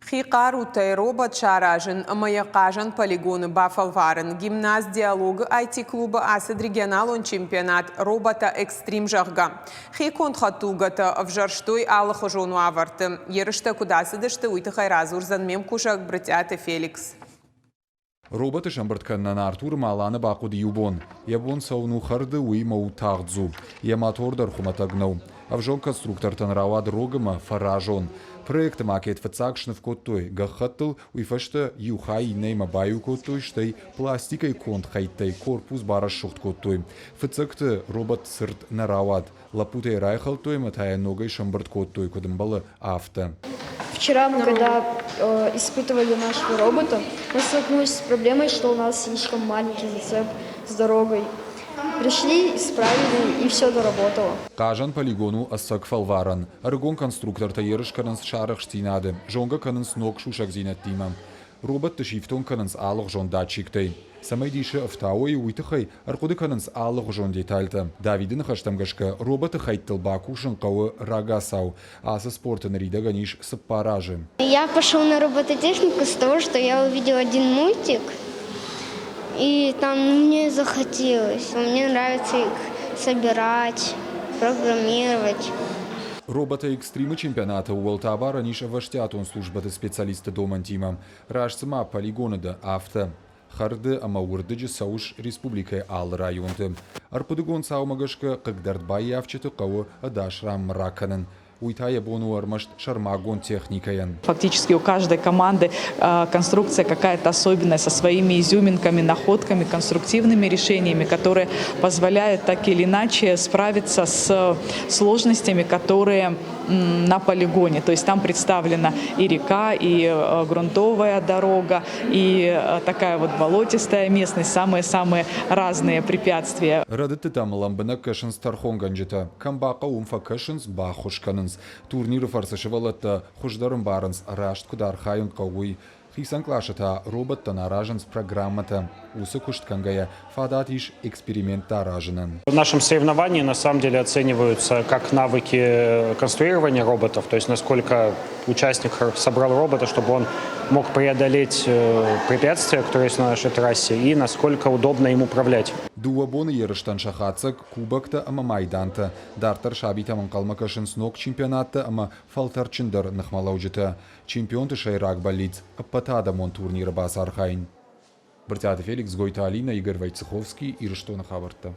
Хикарутай робот шаражен, маякажен полигоны бафалварен, гимназ диалога IT-клуба асад регионал чемпионат робота экстрим жахга. Хикон хатугата в жарштой аллаху жону аварты. Ерышта кудасыдышты уйты хайразурзан мемкушак братяты Феликс. Роботы шамбыртканнан Артур маланы бақуды юбон. Ябон сауну харды уймау тағдзу. Я мотордар хуматагнау. Авжон конструктортан равад рогама фаражон. Проект макет фацакшны в коттой. Гахаттыл уйфашта юхай нейма баю коттой, штай пластикой конт хайтай корпус бараш шухт коттой. Фацакты робот сырт на равад. Лапутай райхалтой матая ногой шамбырт коттой кодымбалы авто. Вчера мы, когда испытывали нашего робота, мы столкнулись с проблемой, что у нас слишком маленький зацеп с дорогой. Пришли, исправили, и все доработало. Кажан полигону ассак фалваран. Аргон конструктор таерыш кананс шарах штинады. Жонга кананс ног шушак зинат тимам. Робот ташифтон кананс алых жон датчиктай. Самай дише автауи уйтахай аркуды кананс алых жон детальта. Давидын хаштамгашка роботы хайттыл баку шынқауы рагасау. Аса спорта нарида ганиш саппаражи. Я пошел на робототехнику с того, что я увидел один мультик. И там мне захотелось. Мне нравится их собирать, программировать. Робота экстримы чемпионата Уолтаба раньше ваштятон службата специалиста домантима. Рашцема полигоны да авто. Харды амаурдыджи сауш республикой ал районты. Арпудыгон саумагашка кагдардбай явчеты кавы адашрам мраканын. Уйтая бону армашт шармагон техникаян. Фактически у каждой команды конструкция какая-то особенная, со своими изюминками, находками, конструктивными решениями, которые позволяют так или иначе справиться с сложностями, которые на полигоне. То есть там представлена и река, и грунтовая дорога, и такая вот болотистая местность, самые-самые разные препятствия. Радыты там ламбына кашын стархонганжыта. Камбака умфа кашынс бахушканынс. Турниры фарсышывалатта хуждарым барынс рашт кудар хайын кауй. Хисан клашата роботта наражен с программата. Усы кушткангая фадатиш эксперимент тараженан. В нашем соревновании на самом деле оцениваются как навыки конструирования роботов, то есть насколько участник собрал робота, чтобы он мог преодолеть препятствия, которые есть на нашей трассе, и насколько удобно им управлять. Дуабоны ерыштан шахацак кубакта ама майданта. Дартар шабита манкалмакашын снок чемпионатта ама фалтарчындар нахмалаужыта. Чемпионты шайрак болиц. Аппатада мон турнира басархайн. Братяты Феликс, Гойта Алина, Игорь Войцеховский и Ирштона Хабарта.